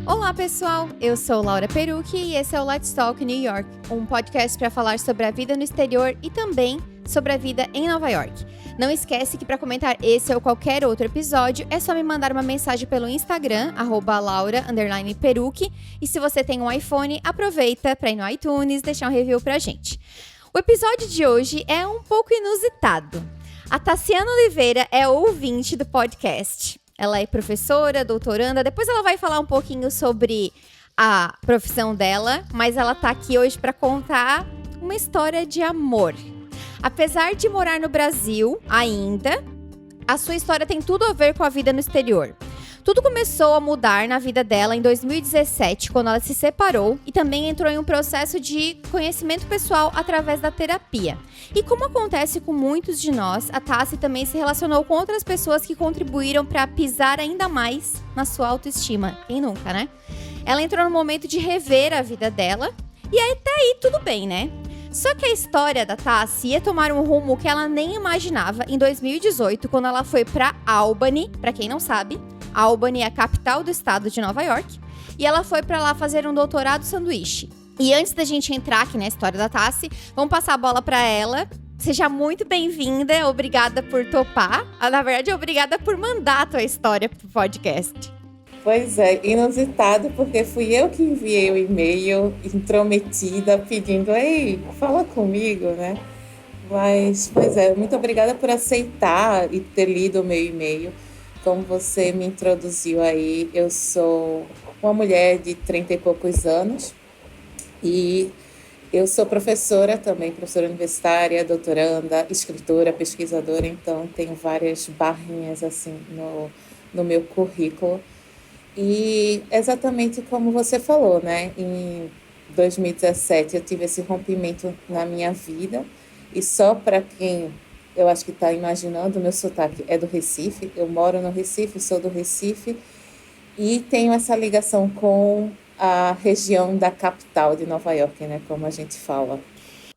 Olá, pessoal! Eu sou Laura Perucchi e esse é o Let's Talk New York, um podcast para falar sobre a vida no exterior e também sobre a vida em Nova York. Não esquece que para comentar esse ou qualquer outro episódio, é só me mandar uma mensagem pelo Instagram, @Laura_Perucchi, e se você tem um iPhone, aproveita para ir no iTunes e deixar um review pra gente. O episódio de hoje é um pouco inusitado. A Tassiana Oliveira é ouvinte do podcast. Ela é professora, doutoranda, depois ela vai falar um pouquinho sobre a profissão dela, mas ela tá aqui hoje para contar uma história de amor. Apesar de morar no Brasil ainda, a sua história tem tudo a ver com a vida no exterior. Tudo começou a mudar na vida dela em 2017, quando ela se separou e também entrou em um processo de conhecimento pessoal através da terapia. E como acontece com muitos de nós, a Tassi também se relacionou com outras pessoas que contribuíram para pisar ainda mais na sua autoestima. Quem nunca, né? Ela entrou no momento de rever a vida dela e até aí tudo bem, né? Só que a história da Tassi ia tomar um rumo que ela nem imaginava em 2018, quando ela foi para Albany, para quem não sabe. Albany é a capital do estado de Nova York, e ela foi para lá fazer um doutorado sanduíche. E antes da gente entrar aqui na história da Tassi, vamos passar a bola para ela. Seja muito bem-vinda, obrigada por topar. Na verdade, obrigada por mandar a tua história pro podcast. Pois é, inusitado, porque fui eu que enviei o e-mail intrometida, pedindo, ei, fala comigo, né? Mas, pois é, muito obrigada por aceitar e ter lido o meu e-mail. Como você me introduziu aí, eu sou uma mulher de 30 e poucos anos e eu sou professora também, professora universitária, doutoranda, escritora, pesquisadora, então tenho várias barrinhas assim no meu currículo. E exatamente como você falou, né? Em 2017 eu tive esse rompimento na minha vida e só para quem... Eu acho que está imaginando, o meu sotaque é do Recife, eu moro no Recife, sou do Recife e tenho essa ligação com a região da capital de Nova York, né, como a gente fala.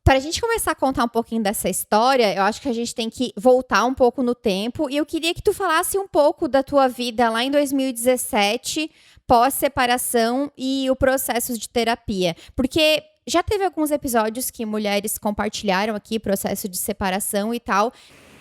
Para a gente começar a contar um pouquinho dessa história, eu acho que a gente tem que voltar um pouco no tempo e eu queria que tu falasse um pouco da tua vida lá em 2017, pós-separação e o processo de terapia, porque... Já teve alguns episódios que mulheres compartilharam aqui processo de separação e tal.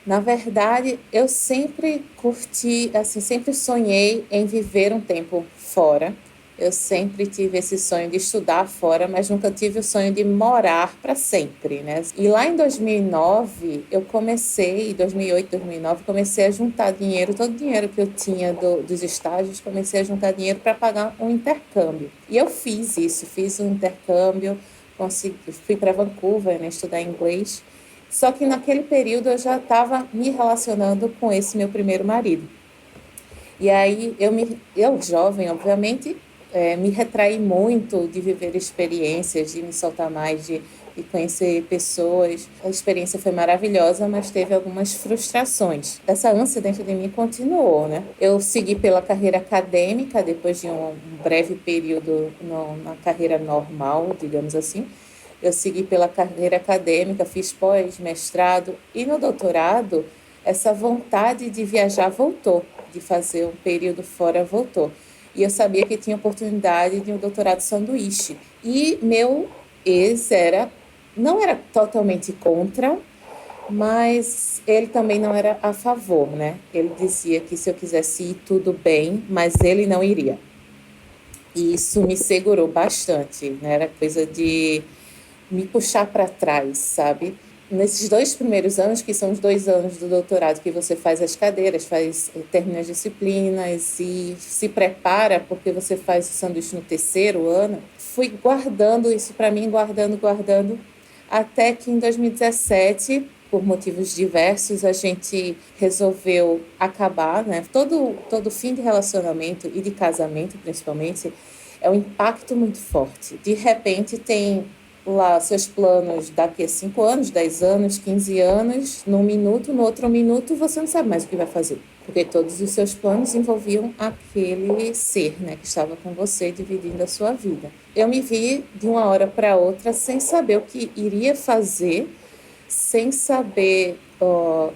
Na verdade, eu sempre curti, assim, sempre sonhei em viver um tempo fora. Eu sempre tive esse sonho de estudar fora, mas nunca tive o sonho de morar para sempre, né? E lá em 2009, eu comecei, em 2008, 2009, comecei a juntar dinheiro, todo o dinheiro que eu tinha dos estágios, comecei a juntar dinheiro para pagar um intercâmbio. E eu fiz isso, fiz um intercâmbio, fui para Vancouver, né, estudar inglês. Só que naquele período eu já estava me relacionando com esse meu primeiro marido. E aí eu jovem, obviamente, me retraí muito de viver experiências, de me soltar mais, de conhecer pessoas. A experiência foi maravilhosa, mas teve algumas frustrações. Essa ânsia dentro de mim continuou, né? Eu segui pela carreira acadêmica, depois de um breve período na carreira normal, digamos assim. Eu segui pela carreira acadêmica, fiz pós-mestrado e no doutorado, essa vontade de viajar voltou, de fazer um período fora voltou. E eu sabia que tinha oportunidade de um doutorado sanduíche. E meu ex não era totalmente contra, mas ele também não era a favor, né? Ele dizia que se eu quisesse ir, tudo bem, mas ele não iria. E isso me segurou bastante, né? Era coisa de me puxar para trás, sabe? Nesses 2 primeiros anos, que são os 2 anos do doutorado, que você faz as cadeiras, termina as disciplinas e se prepara, porque você faz o sanduíche no 3º ano, fui guardando isso para mim, guardando, até que em 2017, por motivos diversos, a gente resolveu acabar, né? Todo fim de relacionamento e de casamento, principalmente, é um impacto muito forte. De repente, tem lá seus planos daqui a 5 anos, 10 anos, 15 anos, num minuto, no outro minuto, você não sabe mais o que vai fazer. Porque todos os seus planos envolviam aquele ser, né, que estava com você, dividindo a sua vida. Eu me vi de uma hora para outra sem saber o que iria fazer, sem saber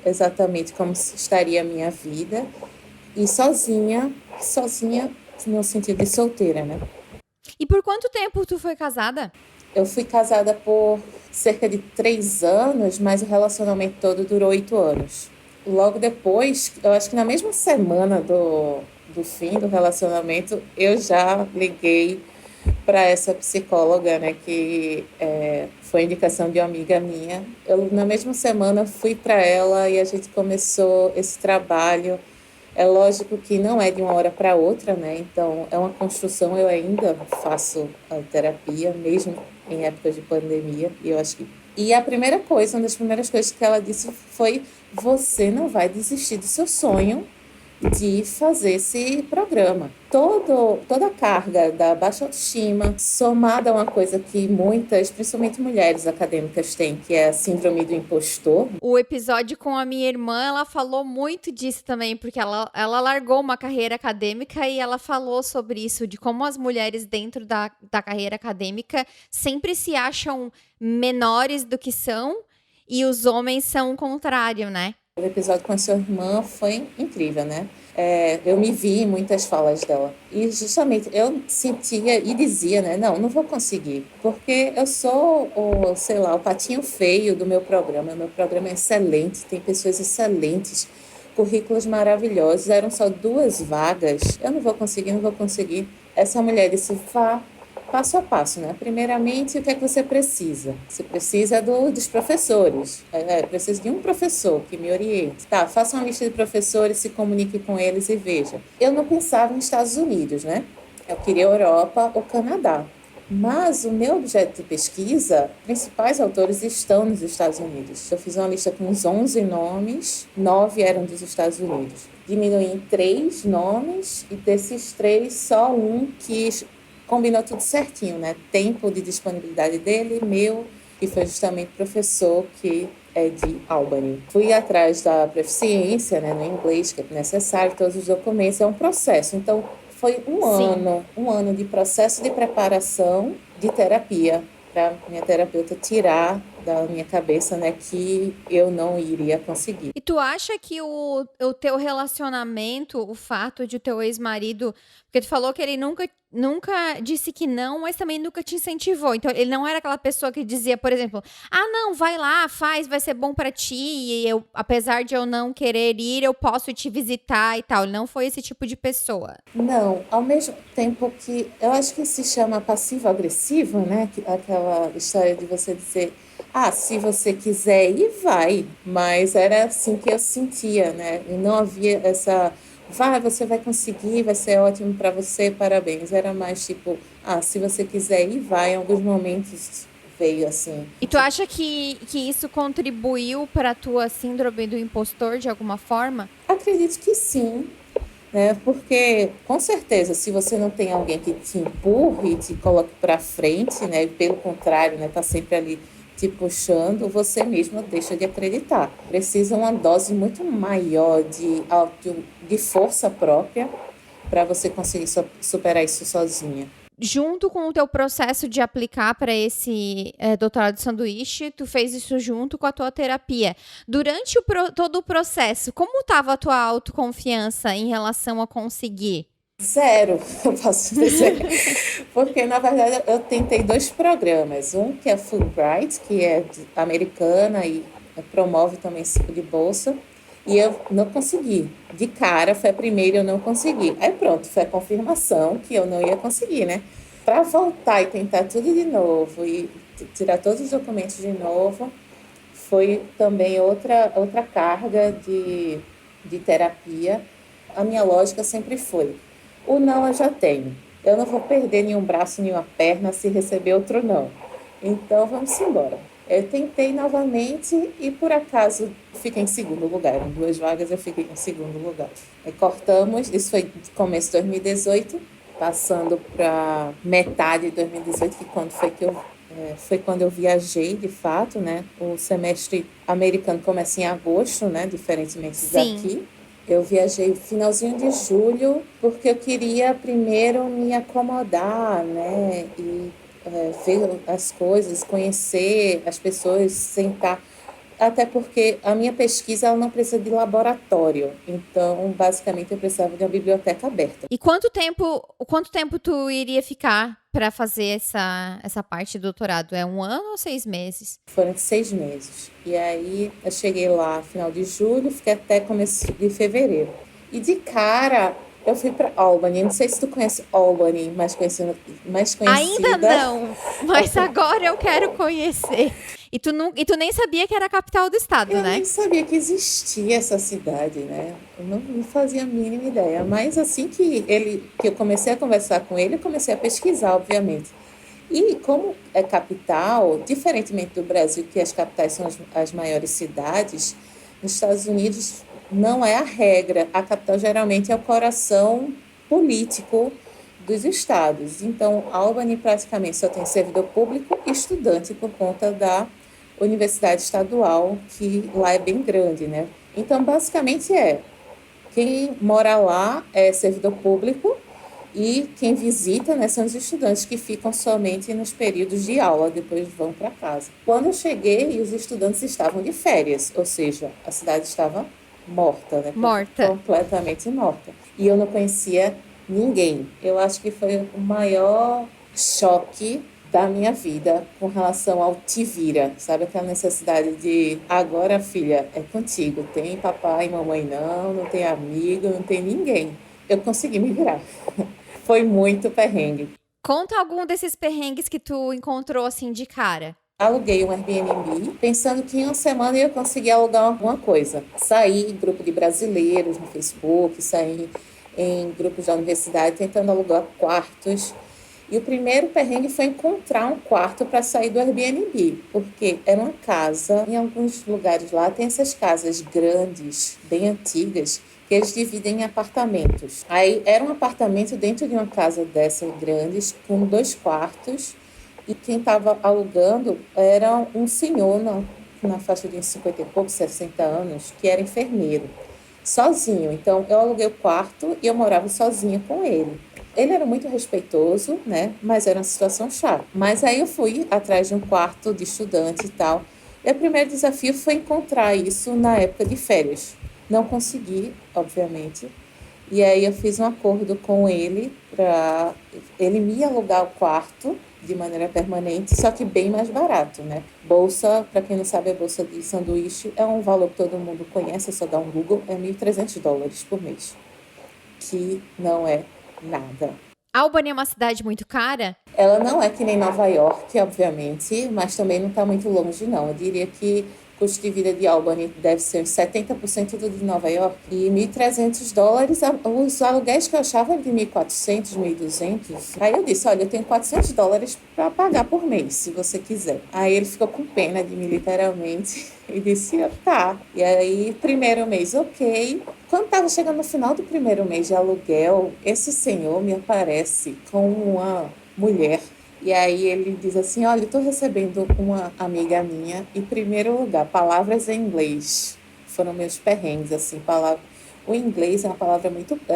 exatamente como estaria a minha vida, e sozinha no sentido de solteira, né? E por quanto tempo tu foi casada? Eu fui casada por cerca de 3 anos, mas o relacionamento todo durou 8 anos. Logo depois, eu acho que na mesma semana do fim do relacionamento, eu já liguei para essa psicóloga, né, que foi indicação de uma amiga minha. Eu, na mesma semana, fui para ela e a gente começou esse trabalho. É lógico que não é de uma hora para outra, né? Então, é uma construção. Eu ainda faço a terapia, mesmo em épocas de pandemia. E eu acho que... E a primeira coisa, uma das primeiras coisas que ela disse foi: você não vai desistir do seu sonho de fazer esse programa. Toda a carga da baixa autoestima, somada a uma coisa que muitas, principalmente mulheres acadêmicas, têm, que é a síndrome do impostor. O episódio com a minha irmã, ela falou muito disso também, porque ela largou uma carreira acadêmica e ela falou sobre isso, de como as mulheres dentro da carreira acadêmica sempre se acham menores do que são e os homens são o contrário, né? O episódio com a sua irmã foi incrível, né? Eu me vi em muitas falas dela. E justamente eu sentia e dizia, né? Não vou conseguir. Porque eu sou, sei lá, o patinho feio do meu programa. O meu programa é excelente, tem pessoas excelentes, currículos maravilhosos. Eram só 2 vagas. Eu não vou conseguir, não vou conseguir. Essa mulher disse: vá passo a passo, né? Primeiramente, o que é que você precisa? Você precisa dos professores. Precisa de um professor que me oriente. Tá, faça uma lista de professores, se comunique com eles e veja. Eu não pensava nos Estados Unidos, né? Eu queria Europa ou Canadá. Mas o meu objeto de pesquisa, principais autores estão nos Estados Unidos. Eu fiz uma lista com uns 11 nomes, 9 eram dos Estados Unidos. Diminuí em 3 nomes e desses 3, só um que combinou tudo certinho, né? Tempo de disponibilidade dele, meu, que foi justamente professor que é de Albany. Fui atrás da proficiência, né, no inglês, que é necessário, todos os documentos, é um processo. Então, foi um ano de processo de preparação de terapia, para minha terapeuta tirar da minha cabeça, né, que eu não iria conseguir. E tu acha que o teu relacionamento, o fato de o teu ex-marido, porque tu falou que ele nunca disse que não, mas também nunca te incentivou. Então, ele não era aquela pessoa que dizia, por exemplo, não, vai lá, faz, vai ser bom pra ti, e eu, apesar de eu não querer ir, eu posso te visitar e tal. Ele não foi esse tipo de pessoa. Não, ao mesmo tempo que eu acho que se chama passivo-agressivo, né? Aquela história de você dizer: se você quiser ir, vai. Mas era assim que eu sentia, né? E não havia essa: você vai conseguir, vai ser ótimo para você, parabéns. Era mais tipo: se você quiser ir, vai. Em alguns momentos veio assim. E tu acha que isso contribuiu para a tua síndrome do impostor de alguma forma? Acredito que sim. Né? Porque, com certeza, se você não tem alguém que te empurre e te coloque para frente, né? Pelo contrário, né? Tá sempre ali te puxando, você mesmo deixa de acreditar. Precisa uma dose muito maior de força própria para você conseguir superar isso sozinha. Junto com o teu processo de aplicar para esse doutorado de sanduíche, tu fez isso junto com a tua terapia. Durante todo o processo, como estava a tua autoconfiança em relação a conseguir? 0, eu posso dizer. Porque, na verdade, eu tentei 2 programas. Um que é Fulbright, que é americana e promove também esse tipo de bolsa. E eu não consegui. De cara, foi a primeira e eu não consegui. Aí pronto, foi a confirmação que eu não ia conseguir, né? Para voltar e tentar tudo de novo e tirar todos os documentos de novo, foi também outra carga de terapia. A minha lógica sempre foi: o não eu já tenho. Eu não vou perder nenhum braço, nenhuma perna se receber outro não. Então, vamos embora. Eu tentei novamente e, por acaso, fiquei em segundo lugar. Em 2 vagas, eu fiquei em segundo lugar. Aí cortamos, isso foi começo de 2018, passando para metade de 2018, que foi quando eu viajei, de fato, né? O semestre americano começa em agosto, né? Diferentemente daqui. Eu viajei finalzinho de julho, porque eu queria primeiro me acomodar, né? E ver as coisas, conhecer as pessoas, sentar. até porque a minha pesquisa ela não precisa de laboratório. Então, basicamente, eu precisava de uma biblioteca aberta. E quanto tempo tu iria ficar para fazer essa parte do doutorado? É 1 ano ou 6 meses? Foram 6 meses. E aí, eu cheguei lá no final de julho, fiquei até começo de fevereiro. E de cara, eu fui para Albany. Não sei se tu conhece Albany, mais conhecida. Ainda não, mas agora eu quero conhecer. E tu nem sabia que era a capital do estado, Eu né? nem sabia que existia essa cidade, né? Eu não fazia a mínima ideia. Mas assim que eu comecei a conversar com ele, eu comecei a pesquisar, obviamente. E como é capital, diferentemente do Brasil, que as capitais são as maiores cidades, nos Estados Unidos não é a regra. A capital geralmente é o coração político dos estados. Então, Albany praticamente só tem servidor público e estudante por conta da universidade estadual, que lá é bem grande, né? Então, basicamente quem mora lá é servidor público e quem visita, né, são os estudantes que ficam somente nos períodos de aula, depois vão para casa. Quando eu cheguei, os estudantes estavam de férias, ou seja, a cidade estava morta, né? Morta. Completamente morta. E eu não conhecia ninguém. Eu acho que foi o maior choque da minha vida com relação ao te vira, sabe? Aquela necessidade de agora, filha, é contigo. Tem papai e mamãe não tem amigo, não tem ninguém. Eu consegui me virar. Foi muito perrengue. Conta algum desses perrengues que tu encontrou assim de cara. Aluguei um Airbnb, pensando que em uma semana eu ia conseguir alugar alguma coisa. Saí em grupo de brasileiros no Facebook, saí em grupos da universidade tentando alugar quartos. E o primeiro perrengue foi encontrar um quarto para sair do Airbnb, porque era uma casa, em alguns lugares lá tem essas casas grandes, bem antigas, que eles dividem em apartamentos. Aí era um apartamento dentro de uma casa dessas grandes, com 2 quartos, e quem estava alugando era um senhor na faixa de uns 50 e poucos, 60 anos, que era enfermeiro, sozinho. Então, eu aluguei o quarto e eu morava sozinha com ele. Ele era muito respeitoso, né? Mas era uma situação chata. Mas aí eu fui atrás de um quarto de estudante e tal. E o primeiro desafio foi encontrar isso na época de férias. Não consegui, obviamente. E aí eu fiz um acordo com ele para ele me alugar o quarto de maneira permanente, só que bem mais barato, né? Bolsa, para quem não sabe, a bolsa de sanduíche é um valor que todo mundo conhece, é só dar um Google, é $1.300 por mês, que não é nada. Albany é uma cidade muito cara? Ela não é que nem Nova York, obviamente, mas também não está muito longe, não. Eu diria que o custo de vida de Albany deve ser uns 70% do de Nova York. E $1.300, os aluguéis que eu achava de 1.400, 1.200. Aí eu disse, olha, eu tenho $400 para pagar por mês, se você quiser. Aí ele ficou com pena de mim, literalmente, e disse, tá. E aí, primeiro mês, ok. Quando estava chegando no final do primeiro mês de aluguel, esse senhor me aparece com uma mulher. E aí ele diz assim, olha, eu estou recebendo uma amiga minha. Em primeiro lugar, palavras em inglês. Foram meus perrengues, assim, O inglês é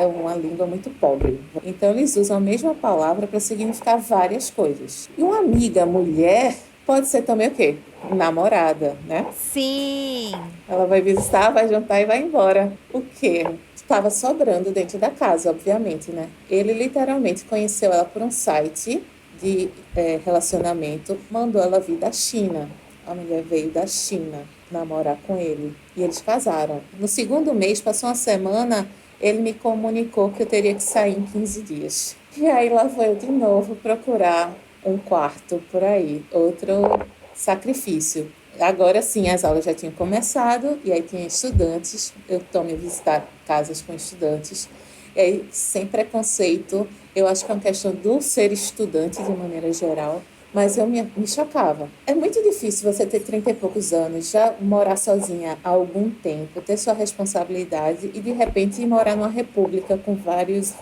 uma língua muito pobre. Então eles usam a mesma palavra para significar várias coisas. E uma amiga mulher pode ser também o quê? Namorada, né? Sim. Ela vai visitar, vai jantar e vai embora. O quê? Estava sobrando dentro da casa, obviamente, né? Ele literalmente conheceu ela por um site de relacionamento, mandou ela vir da China. A mulher veio da China namorar com ele e eles casaram. No segundo mês, passou uma semana, ele me comunicou que eu teria que sair em 15 dias. E aí lá vou eu de novo procurar um quarto por aí, outro sacrifício. Agora sim, as aulas já tinham começado e aí tinha estudantes, eu estou me visitar casas com estudantes, e aí sem preconceito, eu acho que é uma questão do ser estudante de maneira geral, mas eu me chocava. É muito difícil você ter 30 e poucos anos, já morar sozinha há algum tempo, ter sua responsabilidade e de repente ir morar numa república com vários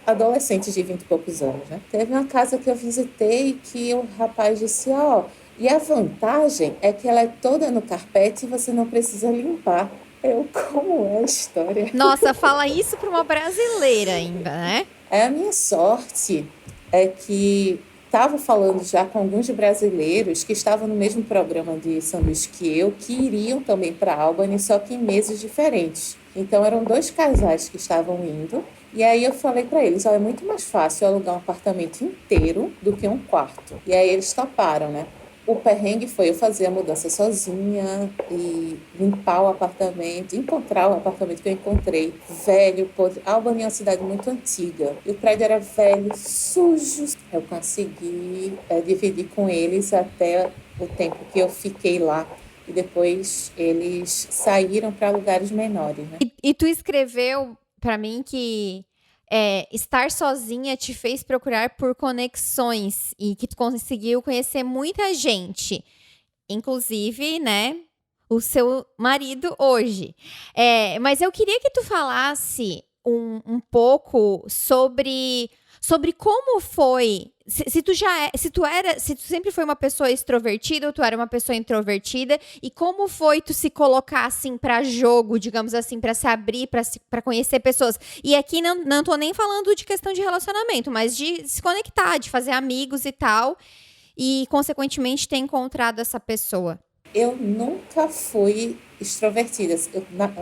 adolescentes de 20 e poucos anos, né? Teve uma casa que eu visitei que o rapaz disse, e a vantagem é que ela é toda no carpete e você não precisa limpar. Como é a história? Nossa, fala isso para uma brasileira ainda, né? A minha sorte é que estava falando já com alguns brasileiros que estavam no mesmo programa de sanduíche que iriam também para Albany, só que em meses diferentes. Então, eram 2 casais que estavam indo. E aí eu falei para eles, é muito mais fácil alugar um apartamento inteiro do que um quarto. E aí eles toparam, né? O perrengue foi eu fazer a mudança sozinha e limpar o apartamento, encontrar o apartamento que eu encontrei, velho, podre. Albany é uma cidade muito antiga e o prédio era velho, sujo. Eu consegui dividir com eles até o tempo que eu fiquei lá e depois eles saíram para lugares menores, né? E tu escreveu pra mim que estar sozinha te fez procurar por conexões e que tu conseguiu conhecer muita gente, inclusive, né, o seu marido hoje. Mas eu queria que tu falasse um pouco sobre como foi. Se tu sempre foi uma pessoa extrovertida ou tu era uma pessoa introvertida e como foi tu se colocar assim para jogo, digamos assim, para se abrir, para conhecer pessoas. E aqui não tô nem falando de questão de relacionamento, mas de se conectar, de fazer amigos e tal, e consequentemente ter encontrado essa pessoa. Eu nunca fui extrovertida.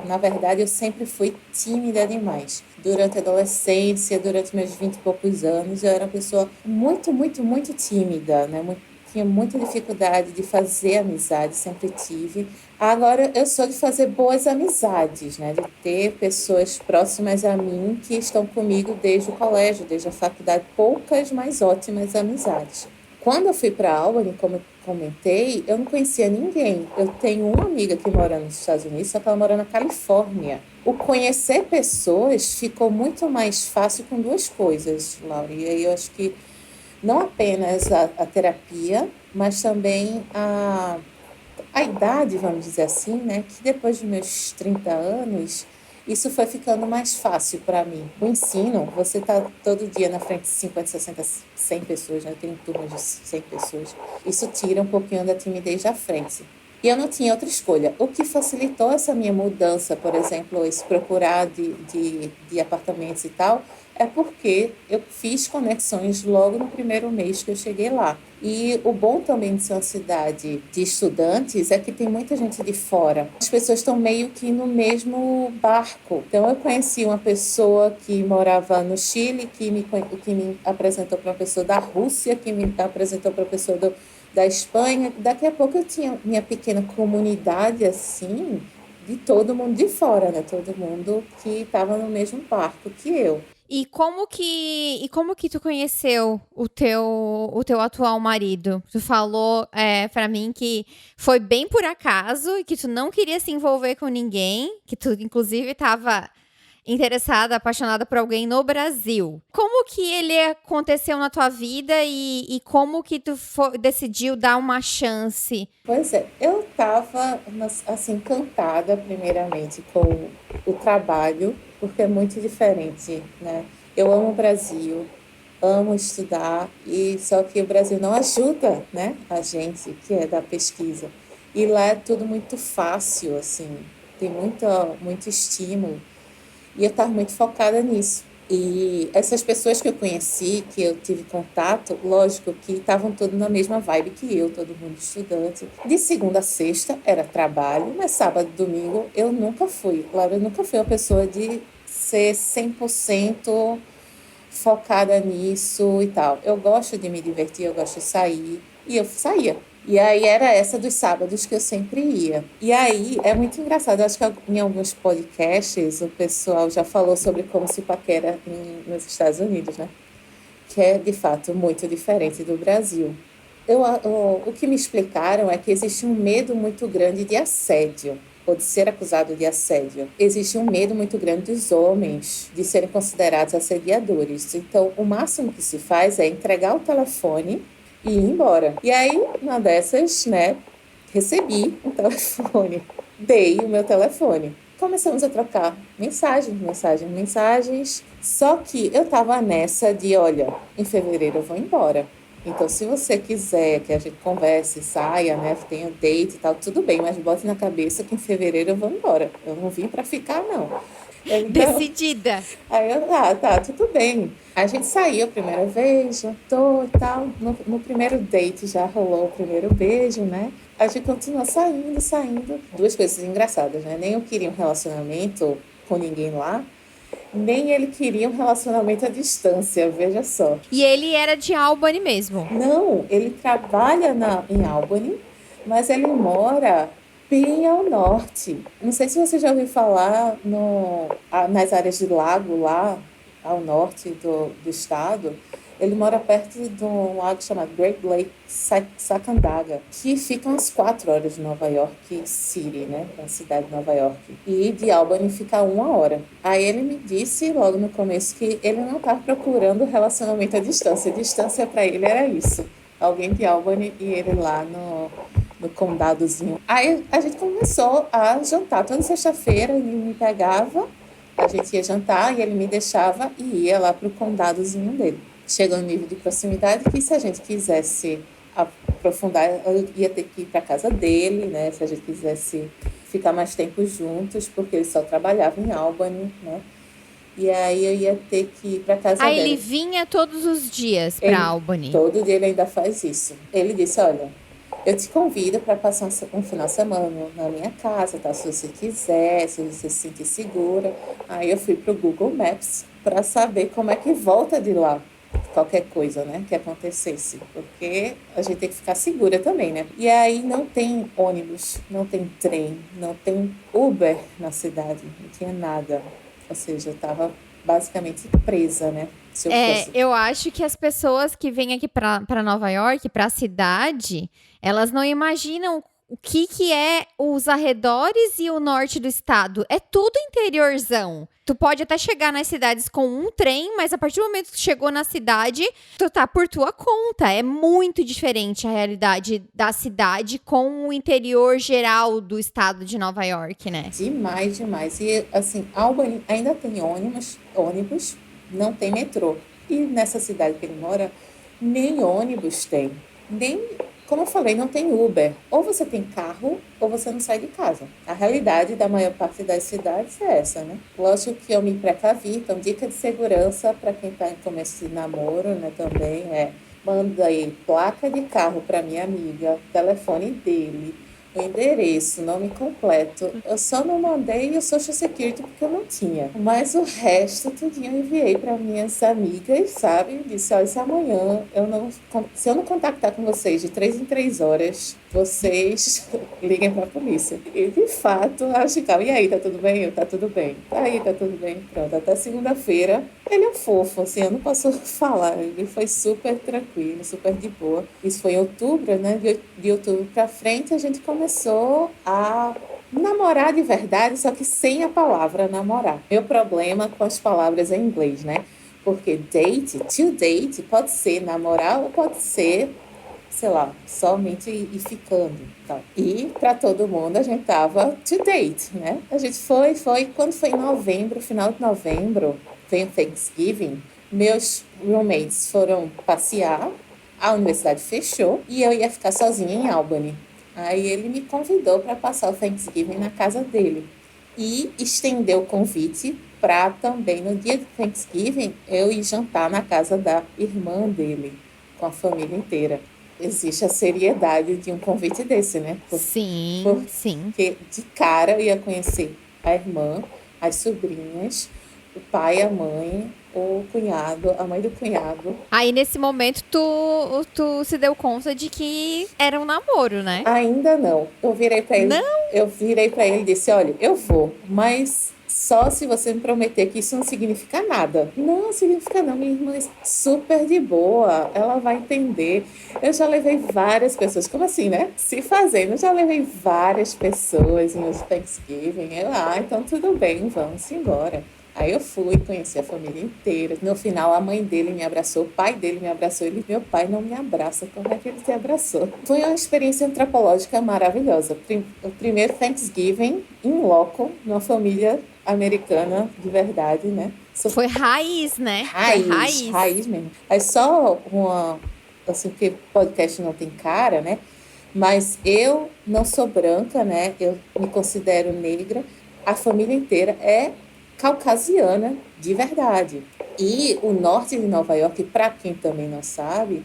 Na verdade, eu sempre fui tímida demais. Durante a adolescência, durante meus 20 e poucos anos, eu era uma pessoa muito, muito, muito tímida, né? Tinha muita dificuldade de fazer amizade, sempre tive. Agora, eu sou de fazer boas amizades, né? De ter pessoas próximas a mim que estão comigo desde o colégio, desde a faculdade. Poucas, mas ótimas amizades. Quando eu fui para Albany, como eu comentei, eu não conhecia ninguém. Eu tenho uma amiga que mora nos Estados Unidos, só que ela mora na Califórnia. O conhecer pessoas ficou muito mais fácil com 2 coisas, Laura. E aí eu acho que não apenas a terapia, mas também a idade, vamos dizer assim, né? Que depois dos meus 30 anos, isso foi ficando mais fácil para mim. O ensino, você está todo dia na frente de 50, 60, 100 pessoas, né? Tem turmas de 100 pessoas. Isso tira um pouquinho da timidez da frente. E eu não tinha outra escolha. O que facilitou essa minha mudança, por exemplo, esse procurar de apartamentos e tal, é porque eu fiz conexões logo no primeiro mês que eu cheguei lá. E o bom também de ser uma cidade de estudantes é que tem muita gente de fora. As pessoas estão meio que no mesmo barco. Então, eu conheci uma pessoa que morava no Chile, que me apresentou para uma pessoa da Rússia, que me apresentou para uma pessoa da Espanha. Daqui a pouco eu tinha minha pequena comunidade, assim, de todo mundo de fora, né? Todo mundo que estava no mesmo barco que eu. E como que tu conheceu o teu atual marido? Tu falou para mim que foi bem por acaso e que tu não queria se envolver com ninguém, que tu inclusive estava interessada, apaixonada por alguém no Brasil. Como que ele aconteceu na tua vida e como que tu decidiu dar uma chance? Pois é, eu estava assim encantada primeiramente com o trabalho, porque é muito diferente, né? Eu amo o Brasil, amo estudar, e só que o Brasil não ajuda, né, a gente que é da pesquisa. E lá é tudo muito fácil, assim, tem muito estímulo, e eu estava muito focada nisso. E essas pessoas que eu conheci, que eu tive contato, lógico que estavam todos na mesma vibe que eu, todo mundo estudante. De segunda a sexta era trabalho, mas sábado e domingo eu nunca fui. Laura, eu nunca fui uma pessoa de ser 100% focada nisso e tal. Eu gosto de me divertir, eu gosto de sair, e eu saía. E aí era essa dos sábados que eu sempre ia. E aí é muito engraçado, eu acho que em alguns podcasts o pessoal já falou sobre como se paquera nos Estados Unidos, né? Que é, de fato, muito diferente do Brasil. O que me explicaram é que existe um medo muito grande de assédio, ou de ser acusado de assédio. Existe um medo muito grande dos homens de serem considerados assediadores. Então, o máximo que se faz é entregar o telefone e ir embora. E aí, uma dessas, né, recebi um telefone, dei o meu telefone. Começamos a trocar mensagens. Só que eu tava nessa de, olha, em fevereiro eu vou embora. Então, se você quiser que a gente converse, saia, né, tenha date e tal, tudo bem, mas bote na cabeça que em fevereiro eu vou embora. Eu não vim para ficar, não. Ele, não. Decidida. Aí eu, tá, tudo bem. A gente saiu a primeira vez, jantou e tal. No primeiro date já rolou o primeiro beijo, né? A gente continuou saindo. Duas coisas engraçadas, né? Nem eu queria um relacionamento com ninguém lá, nem ele queria um relacionamento à distância, veja só. E ele era de Albany mesmo. Não, ele trabalha em Albany, mas ele mora bem ao norte. Não sei se você já ouviu falar nas áreas de lago lá, ao norte do estado. Ele mora perto de um lago chamado Great Lake Sacandaga, que fica umas 4 horas de Nova York City, né? Na cidade de Nova York. E de Albany fica 1 hora. Aí ele me disse logo no começo que ele não estava procurando relacionamento à distância. Distância para ele era isso. Alguém de Albany e ele lá no condadozinho. Aí a gente começou a jantar. Toda sexta-feira ele me pegava, a gente ia jantar e ele me deixava e ia lá pro condadozinho dele. Chegou no nível de proximidade que se a gente quisesse aprofundar, eu ia ter que ir para casa dele, né? Se a gente quisesse ficar mais tempo juntos, porque ele só trabalhava em Albany, né? E aí eu ia ter que ir para casa dele. Aí ele vinha todos os dias para Albany. Todo dia ele ainda faz isso. Ele disse, olha, eu te convido para passar um final de semana na minha casa, tá? Se você quiser, se você se sentir segura. Aí eu fui pro Google Maps para saber como é que volta de lá. Qualquer coisa, né, que acontecesse, porque a gente tem que ficar segura também, né? E aí não tem ônibus, não tem trem, não tem Uber na cidade, não tinha nada. Ou seja, eu estava basicamente presa, né? Se eu fosse. Eu acho que as pessoas que vêm aqui para Nova York, para a cidade, elas não imaginam o que é os arredores e o norte do estado. É tudo interiorzão. Tu pode até chegar nas cidades com um trem, mas a partir do momento que tu chegou na cidade, tu tá por tua conta. É muito diferente a realidade da cidade com o interior geral do estado de Nova York, né? Demais. E, assim, Albany ainda tem ônibus, não tem metrô. E nessa cidade que ele mora, nem ônibus tem. Nem, como eu falei, não tem Uber. Ou você tem carro, ou você não sai de casa. A realidade da maior parte das cidades é essa, né? Lógico que eu me precavi, então dica de segurança para quem está em começo de namoro, né, também manda aí placa de carro para minha amiga, telefone dele, o endereço, nome completo. Eu só não mandei o Social Security porque eu não tinha. Mas o resto, tudinho, eu enviei para minhas amigas, sabe? Disse, olha, se amanhã se eu não contactar com vocês de 3 em 3 horas, vocês liguem para a polícia. E, de fato, elas ficavam, e aí, tá tudo bem? Eu, tá tudo bem. Aí, tá tudo bem. Pronto, até segunda-feira. Ele é fofo, assim, eu não posso falar. Ele foi super tranquilo, super de boa. Isso foi em outubro, né? De outubro para frente, a gente começou a namorar de verdade, só que sem a palavra namorar. Meu problema com as palavras em inglês, né? Porque to date, pode ser namorar ou pode ser, sei lá, somente ir ficando. Então. E para todo mundo a gente tava to date, né? A gente foi, quando foi em novembro, final de novembro, vem o Thanksgiving, meus roommates foram passear, a universidade fechou e eu ia ficar sozinha em Albany. Aí ele me convidou para passar o Thanksgiving na casa dele e estendeu o convite para também, no dia do Thanksgiving, eu ir jantar na casa da irmã dele, com a família inteira. Existe a seriedade de um convite desse, né? Sim. Porque de cara eu ia conhecer a irmã, as sobrinhas, o pai, a mãe, o cunhado, a mãe do cunhado. Aí, nesse momento, tu se deu conta de que era um namoro, né? Ainda não. Eu virei para ele. Não? Eu virei para ele e disse, olha, eu vou, mas só se você me prometer que isso não significa nada. Não significa não, minha irmã é super de boa, ela vai entender. Eu já levei várias pessoas, como assim, né? Se fazendo, eu já levei várias pessoas em os Thanksgiving. Então tudo bem, vamos embora. Aí eu fui, conheci a família inteira. No final, a mãe dele me abraçou, o pai dele me abraçou. Meu pai não me abraça, como é que ele te abraçou? Foi uma experiência antropológica maravilhosa. O primeiro Thanksgiving em loco, numa família americana de verdade, né? Foi raiz, né? Raiz mesmo. Aí só assim, porque podcast não tem cara, né? Mas eu não sou branca, né? Eu me considero negra. A família inteira é caucasiana de verdade. E o norte de Nova York, para quem também não sabe,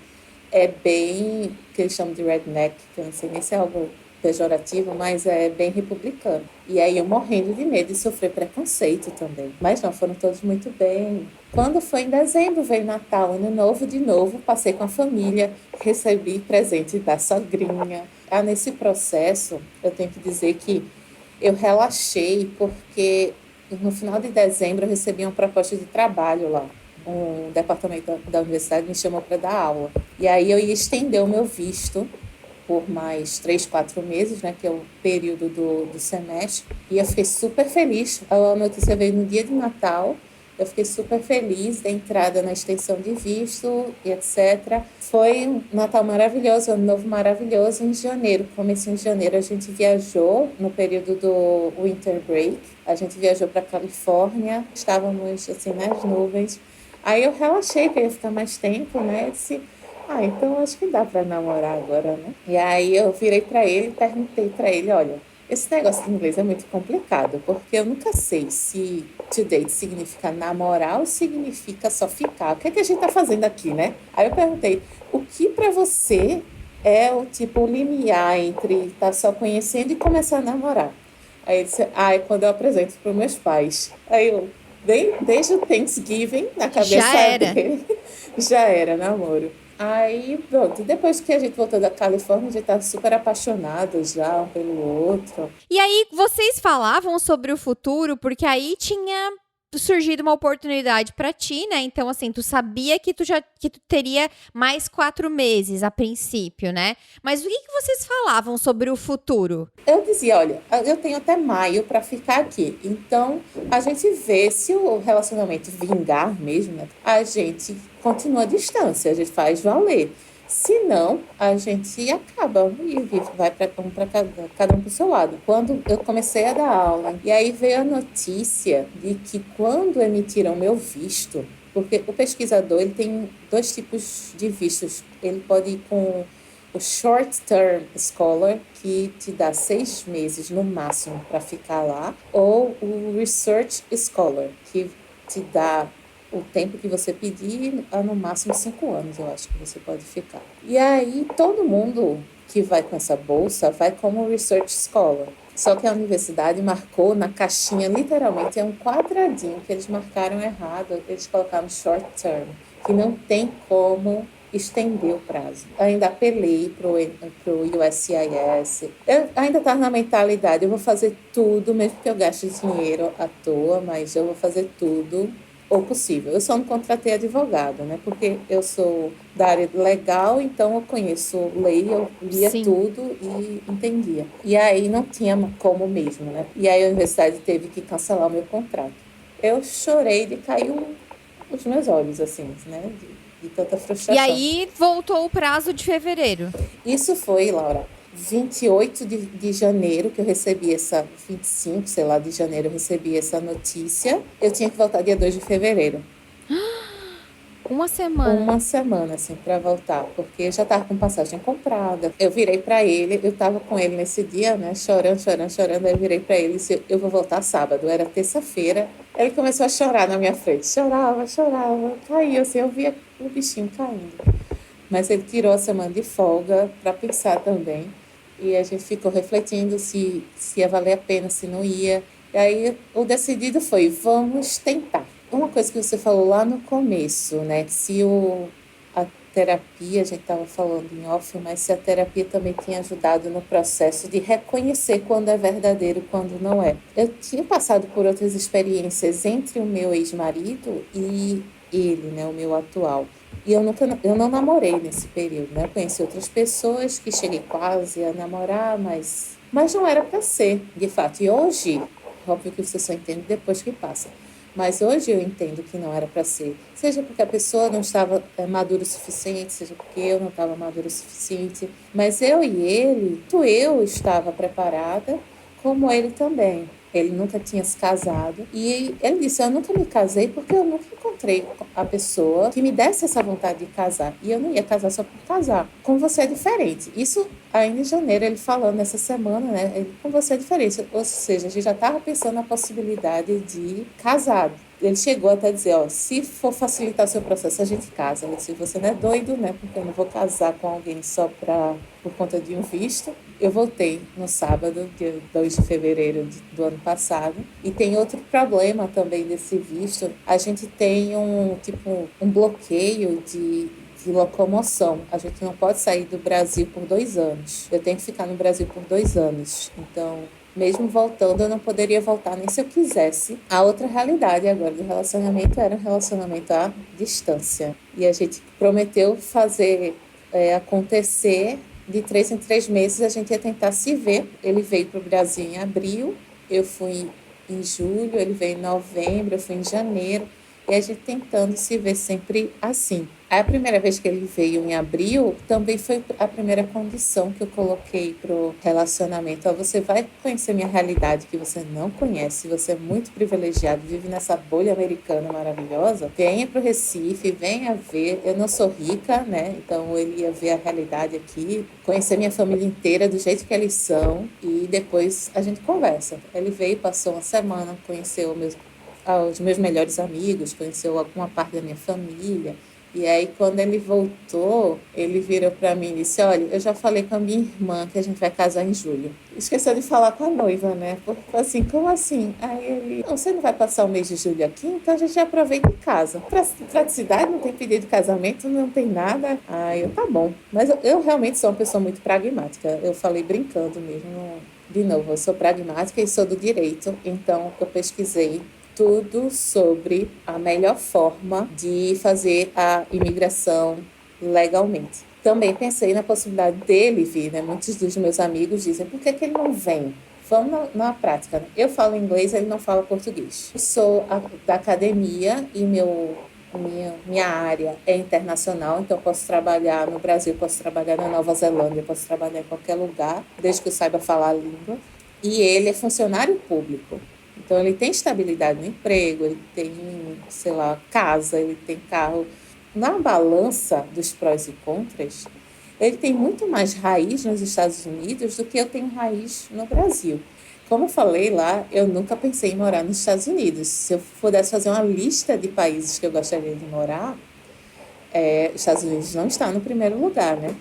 é bem, que eles chamam de redneck, que eu não sei nem se é algo pejorativo, mas é bem republicano. E aí eu morrendo de medo de sofrer preconceito também. Mas não, foram todos muito bem. Quando foi em dezembro, veio Natal, Ano Novo de novo, passei com a família, recebi presente da sogrinha. Nesse processo, eu tenho que dizer que eu relaxei porque no final de dezembro eu recebi uma proposta de trabalho lá. Um departamento da universidade me chamou para dar aula. E aí eu ia estender o meu visto por mais 3, 4 meses, né, que é o período do semestre. E eu fiquei super feliz. A notícia veio no dia de Natal. Eu fiquei super feliz da entrada na extensão de visto e etc. Foi um Natal maravilhoso, Ano Novo maravilhoso. Em janeiro, comecinho de janeiro, a gente viajou no período do Winter Break. A gente viajou para a Califórnia. Estávamos assim nas nuvens. Aí eu relaxei, que ia ficar mais tempo, né? Disse, então acho que dá para namorar agora, né? E aí eu virei para ele e perguntei para ele, olha, esse negócio de inglês é muito complicado, porque eu nunca sei se to date significa namorar ou significa só ficar. O que é que a gente tá fazendo aqui, né? Aí eu perguntei, o que para você é o tipo limiar entre estar só conhecendo e começar a namorar? Aí ele disse, é quando eu apresento para meus pais. Aí eu, desde o Thanksgiving, na cabeça dele, já era namoro. Aí, pronto, depois que a gente voltou da Califórnia, a gente estava super apaixonados já um pelo outro. E aí, vocês falavam sobre o futuro, porque aí tinha surgido uma oportunidade para ti, né? Então, assim, tu sabia que tu teria mais 4 meses a princípio, né? Mas o que vocês falavam sobre o futuro? Eu dizia, olha, eu tenho até maio para ficar aqui. Então, a gente vê se o relacionamento vingar mesmo, né? A gente continua a distância, a gente faz valer. Se não, a gente acaba e vai para cada um para o seu lado. Quando eu comecei a dar aula, e aí veio a notícia de que quando emitiram meu visto, porque o pesquisador ele tem 2 tipos de vistos. Ele pode ir com o Short Term Scholar, que te dá 6 meses no máximo para ficar lá, ou o Research Scholar, que te dá o tempo que você pedir, no máximo 5 anos, eu acho que você pode ficar. E aí, todo mundo que vai com essa bolsa vai como Research Scholar. Só que a universidade marcou na caixinha, literalmente, é um quadradinho que eles marcaram errado, eles colocaram Short Term, que não tem como estender o prazo. Eu ainda apelei para o USCIS. Eu ainda estava na mentalidade, eu vou fazer tudo, mesmo que eu gaste dinheiro à toa, mas eu vou fazer tudo o possível. Eu só não contratei advogado, né? Porque eu sou da área legal, então eu conheço lei, eu lia tudo e entendia. E aí não tinha como mesmo, né? E aí a universidade teve que cancelar o meu contrato. Eu chorei de cair os meus olhos, assim, né? De tanta frustração. E aí voltou o prazo de fevereiro. Isso foi, Laura, 28 de janeiro que eu recebi 25, sei lá, de janeiro eu recebi essa notícia. Eu tinha que voltar dia 2 de fevereiro. Uma semana? Uma semana, assim, para voltar, porque eu já estava com passagem comprada. Eu virei para ele, eu estava com ele nesse dia, né, chorando. Aí eu virei para ele e disse, eu vou voltar sábado. Era terça-feira. Ele começou a chorar na minha frente. Chorava. Caiu, assim, eu via o bichinho caindo. Mas ele tirou a semana de folga para pensar também. E a gente ficou refletindo se ia valer a pena, se não ia. E aí o decidido foi, vamos tentar. Uma coisa que você falou lá no começo, né? Que se a terapia, a gente estava falando em off, mas se a terapia também tinha ajudado no processo de reconhecer quando é verdadeiro e quando não é. Eu tinha passado por outras experiências entre o meu ex-marido e ele, né? O meu atual. E eu não namorei nesse período, né? Eu conheci outras pessoas que cheguei quase a namorar, mas não era para ser, de fato. E hoje, óbvio que você só entende depois que passa. Mas hoje eu entendo que não era para ser. Seja porque a pessoa não estava madura o suficiente, seja porque eu não estava madura o suficiente. Mas eu e ele, eu estava preparada, como ele também. Ele nunca tinha se casado. E ele disse, eu nunca me casei porque eu nunca encontrei a pessoa que me desse essa vontade de casar. E eu não ia casar só por casar. Com você é diferente. Isso ainda em janeiro, ele falando nessa semana, né? Com você é diferente. Ou seja, a gente já estava pensando na possibilidade de casar. Ele chegou até a dizer, ó, se for facilitar o seu processo, a gente casa. Eu disse, você não é doido, né? Porque eu não vou casar com alguém só por conta de um visto. Eu voltei no sábado, dia 2 de fevereiro do ano passado. E tem outro problema também desse visto. A gente tem um bloqueio de locomoção. A gente não pode sair do Brasil por 2 anos. Eu tenho que ficar no Brasil por 2 anos. Então, mesmo voltando, eu não poderia voltar nem se eu quisesse. A outra realidade agora do relacionamento era um relacionamento à distância. E a gente prometeu fazer acontecer de 3 em 3 meses. A gente ia tentar se ver. Ele veio para o Brasil em abril, eu fui em julho, ele veio em novembro, eu fui em janeiro. E a gente tentando se ver sempre assim. A primeira vez que ele veio em abril, também foi a primeira condição que eu coloquei para o relacionamento. Ó, você vai conhecer minha realidade que você não conhece, você é muito privilegiado, vive nessa bolha americana maravilhosa. Venha para o Recife, venha ver. Eu não sou rica, né? Então ele ia ver a realidade aqui, conhecer minha família inteira do jeito que eles são e depois a gente conversa. Ele veio, passou uma semana, conheceu os meus melhores amigos, conheceu alguma parte da minha família. E aí, quando ele voltou, ele virou para mim e disse, olha, eu já falei com a minha irmã que a gente vai casar em julho. Esqueceu de falar com a noiva, né? Porque assim, como assim? Aí ele, não, você não vai passar o mês de julho aqui? Então a gente aproveita e casa. Praticidade, não tem pedido de casamento, não tem nada. Aí eu, tá bom. Mas eu realmente sou uma pessoa muito pragmática. Eu falei brincando mesmo. De novo, eu sou pragmática e sou do direito. Então, eu pesquisei tudo sobre a melhor forma de fazer a imigração legalmente. Também pensei na possibilidade dele vir, né? Muitos dos meus amigos dizem, por que ele não vem? Vamos na prática. Né? Eu falo inglês, ele não fala português. Eu sou da academia e minha área é internacional, então eu posso trabalhar no Brasil, posso trabalhar na Nova Zelândia, posso trabalhar em qualquer lugar, desde que eu saiba falar a língua. E ele é funcionário público. Então, ele tem estabilidade no emprego, ele tem, sei lá, casa, ele tem carro. Na balança dos prós e contras, ele tem muito mais raiz nos Estados Unidos do que eu tenho raiz no Brasil. Como eu falei lá, eu nunca pensei em morar nos Estados Unidos. Se eu pudesse fazer uma lista de países que eu gostaria de morar, os Estados Unidos não está no primeiro lugar, né?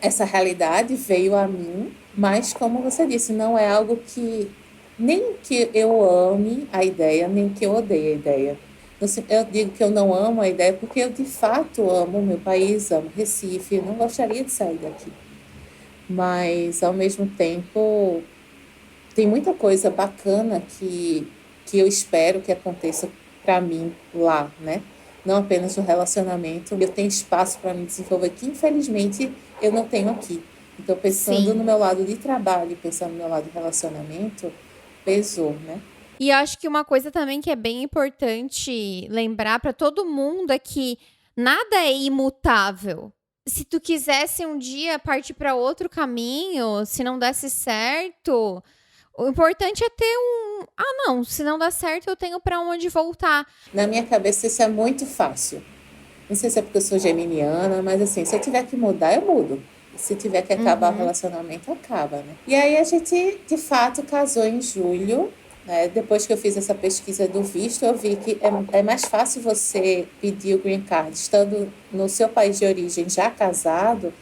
Essa realidade veio a mim, mas, como você disse, não é algo que... Nem que eu ame a ideia, nem que eu odeie a ideia. Eu digo que eu não amo a ideia porque eu, de fato, amo o meu país, amo Recife, eu não gostaria de sair daqui. Mas, ao mesmo tempo, tem muita coisa bacana que eu espero que aconteça para mim lá, né? Não apenas no relacionamento. Eu tenho espaço para me desenvolver que, infelizmente, eu não tenho aqui. Então, pensando no meu lado de trabalho, pensando no meu lado de relacionamento, pesou, né? E eu acho que uma coisa também que é bem importante lembrar para todo mundo é que nada é imutável. Se tu quisesse um dia partir para outro caminho, se não desse certo, o importante é ter não, se não dá certo, eu tenho para onde voltar. Na minha cabeça isso é muito fácil. Não sei se é porque eu sou geminiana, mas assim, se eu tiver que mudar, eu mudo. Se tiver que acabar o relacionamento, acaba, né? E aí a gente, de fato, casou em julho, né? Depois que eu fiz essa pesquisa do visto, eu vi que é mais fácil você pedir o green card estando no seu país de origem já casado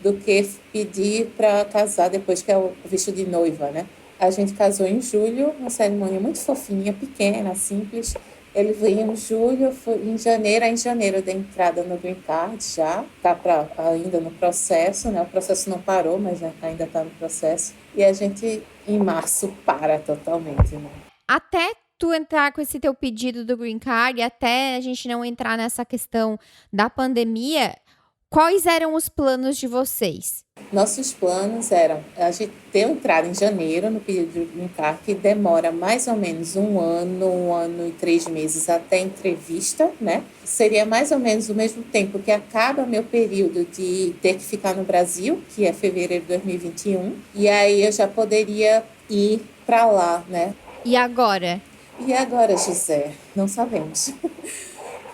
do que pedir para casar depois que é o visto de noiva, né? A gente casou em julho, uma cerimônia muito fofinha, pequena, simples. Ele veio em julho, foi em janeiro da entrada no Green Card já, está ainda no processo, né? O processo não parou, mas ainda está no processo. E a gente, em março, para totalmente, né? Até tu entrar com esse teu pedido do Green Card, até a gente não entrar nessa questão da pandemia, quais eram os planos de vocês? Nossos planos eram a gente ter entrado em janeiro no pedido do Green Card, que demora mais ou menos um ano e 3 meses até entrevista, né? Seria mais ou menos o mesmo tempo que acaba meu período de ter que ficar no Brasil, que é fevereiro de 2021, e aí eu já poderia ir para lá, né? E agora? E agora, José? Não sabemos.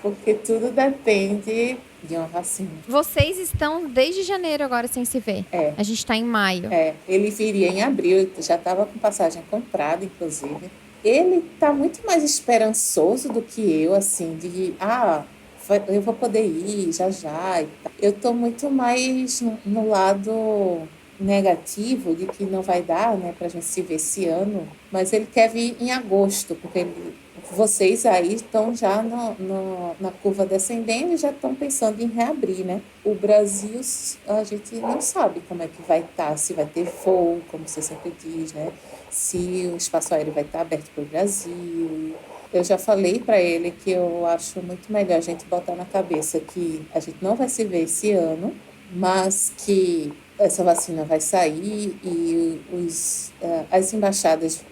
porque tudo depende de uma vacina. Vocês estão desde janeiro agora sem se ver. É. A gente tá em maio. Ele viria em abril, ele já estava com passagem comprada, inclusive. Ele está muito mais esperançoso do que eu, assim, eu vou poder ir já já. Eu estou muito mais no lado negativo de que não vai dar, né, para a gente se ver esse ano, mas ele quer vir em agosto, porque vocês aí estão já na curva descendendo e já estão pensando em reabrir, né? O Brasil, a gente não sabe como é que vai estar, se vai ter voo, como você sempre diz, né? Se o espaço aéreo vai estar aberto para o Brasil. Eu já falei para ele que eu acho muito melhor a gente botar na cabeça que a gente não vai se ver esse ano, mas que essa vacina vai sair e as embaixadas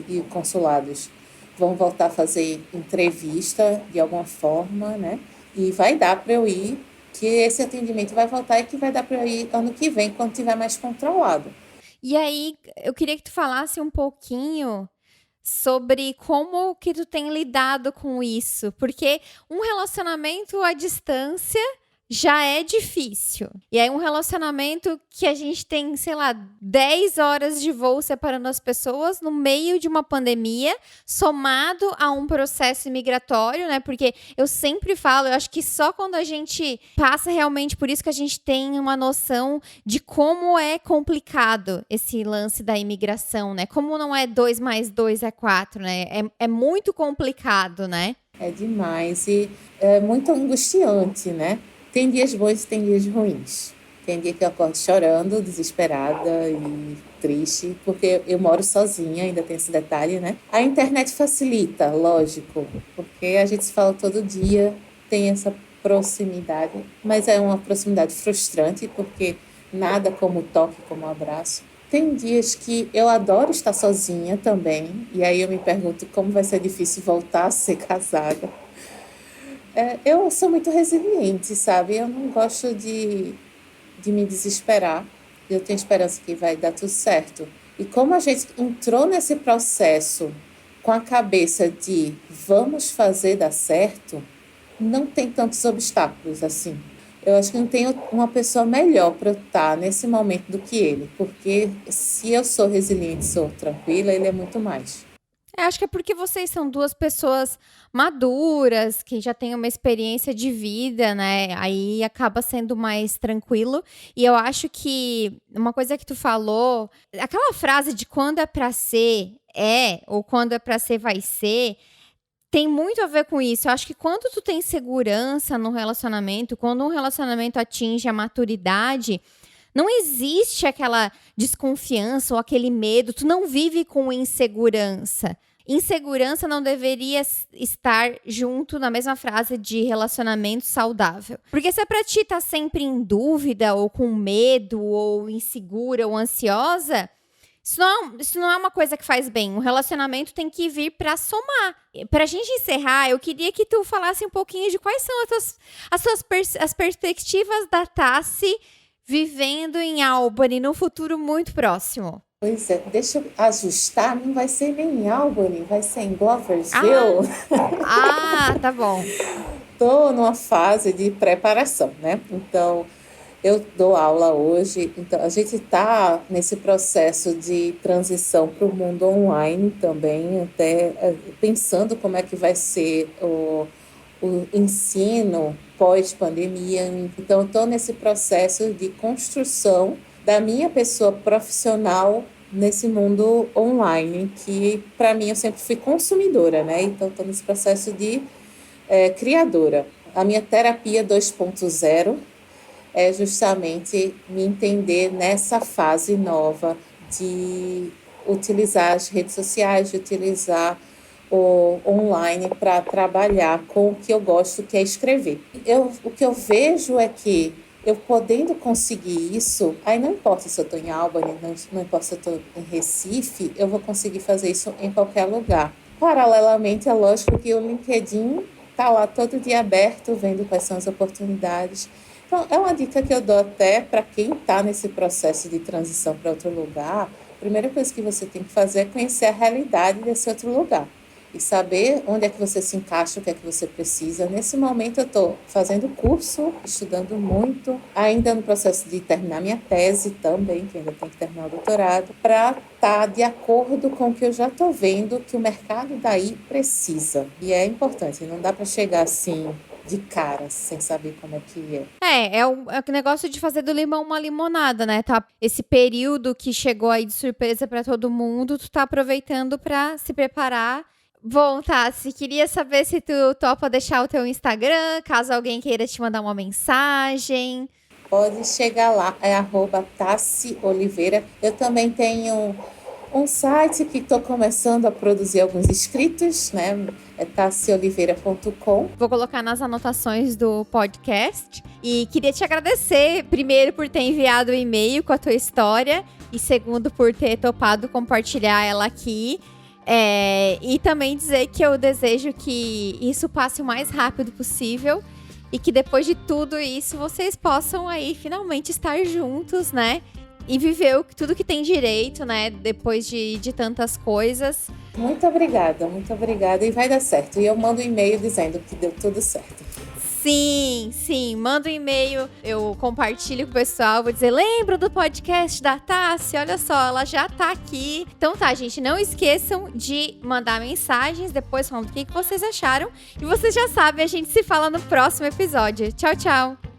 e consulados vão voltar a fazer entrevista de alguma forma, né? E vai dar para eu ir, que esse atendimento vai voltar e que vai dar para eu ir ano que vem, quando tiver mais controlado. E aí, eu queria que tu falasse um pouquinho sobre como que tu tem lidado com isso, porque um relacionamento à distância já é difícil. E aí um relacionamento que a gente tem, sei lá, 10 horas de voo separando as pessoas no meio de uma pandemia, somado a um processo imigratório, né? Porque eu sempre falo, eu acho que só quando a gente passa realmente por isso que a gente tem uma noção de como é complicado esse lance da imigração, né? Como não é 2 mais 2 é 4, né? É muito complicado, né? É demais e é muito angustiante, né? Tem dias bons e tem dias ruins. Tem dia que eu acordo chorando, desesperada e triste, porque eu moro sozinha, ainda tem esse detalhe, né? A internet facilita, lógico, porque a gente se fala todo dia, tem essa proximidade, mas é uma proximidade frustrante, porque nada como o toque, como o abraço. Tem dias que eu adoro estar sozinha também, e aí eu me pergunto como vai ser difícil voltar a ser casada. Eu sou muito resiliente, sabe? Eu não gosto de me desesperar. Eu tenho esperança que vai dar tudo certo. E como a gente entrou nesse processo com a cabeça de vamos fazer dar certo, não tem tantos obstáculos assim. Eu acho que não tem uma pessoa melhor para eu estar nesse momento do que ele, porque se eu sou resiliente, sou tranquila, ele é muito mais. Acho que é porque vocês são duas pessoas maduras, que já têm uma experiência de vida, né? Aí acaba sendo mais tranquilo. E eu acho que uma coisa que tu falou, aquela frase de quando é pra ser, ou quando é pra ser, vai ser, tem muito a ver com isso. Eu acho que quando tu tem segurança no relacionamento, quando um relacionamento atinge a maturidade, não existe aquela desconfiança ou aquele medo. Tu não vive com insegurança. Insegurança não deveria estar junto na mesma frase de relacionamento saudável. Porque se é pra ti tá sempre em dúvida, ou com medo, ou insegura, ou ansiosa, isso não é uma coisa que faz bem. Um relacionamento tem que vir pra somar. Pra gente encerrar, eu queria que tu falasse um pouquinho de quais são as perspectivas da Tassi vivendo em Albany no futuro muito próximo. Pois é, deixa eu ajustar, não vai ser nem em Albany, vai ser em Gloversville. Tá bom. Estou numa fase de preparação, né? Então, eu dou aula hoje, então a gente está nesse processo de transição para o mundo online também, até pensando como é que vai ser o ensino pós-pandemia. Então, estou nesse processo de construção da minha pessoa profissional nesse mundo online, que para mim eu sempre fui consumidora, né? Então, estou nesse processo de criadora. A minha terapia 2.0 é justamente me entender nessa fase nova de utilizar as redes sociais, de utilizar o online para trabalhar com o que eu gosto, que é escrever. O que eu vejo é que eu podendo conseguir isso, aí não importa se eu estou em Albany, não importa se eu estou em Recife, eu vou conseguir fazer isso em qualquer lugar. Paralelamente, é lógico que o LinkedIn está lá todo dia aberto, vendo quais são as oportunidades. Então, é uma dica que eu dou até para quem está nesse processo de transição para outro lugar. A primeira coisa que você tem que fazer é conhecer a realidade desse outro lugar. e saber onde é que você se encaixa, o que é que você precisa. Nesse momento eu estou fazendo curso, estudando muito, ainda no processo de terminar minha tese também, que ainda tem que terminar o doutorado, para estar de acordo com o que eu já estou vendo que o mercado daí precisa. E é importante, não dá para chegar assim de cara, sem saber como é que é. É o negócio de fazer do limão uma limonada, né? Tá, esse período que chegou aí de surpresa pra todo mundo, tu tá aproveitando pra se preparar. Bom, Tassi, queria saber se tu topa deixar o teu Instagram, caso alguém queira te mandar uma mensagem. Pode chegar lá, é @Tassi Oliveira. Eu também tenho um site que estou começando a produzir alguns escritos, né? É tassioliveira.com. Vou colocar nas anotações do podcast. E queria te agradecer, primeiro, por ter enviado o e-mail com a tua história. E segundo, por ter topado compartilhar ela aqui. E também dizer que eu desejo que isso passe o mais rápido possível. E que depois de tudo isso, vocês possam aí finalmente estar juntos, né? E viver tudo que tem direito, né? Depois de tantas coisas. Muito obrigada. E vai dar certo. E eu mando um e-mail dizendo que deu tudo certo. Sim. Manda um e-mail, eu compartilho com o pessoal, vou dizer, lembra do podcast da Tassi? Olha só, ela já tá aqui. Então tá, gente, não esqueçam de mandar mensagens depois falando o que vocês acharam. E vocês já sabem, a gente se fala no próximo episódio. Tchau, tchau!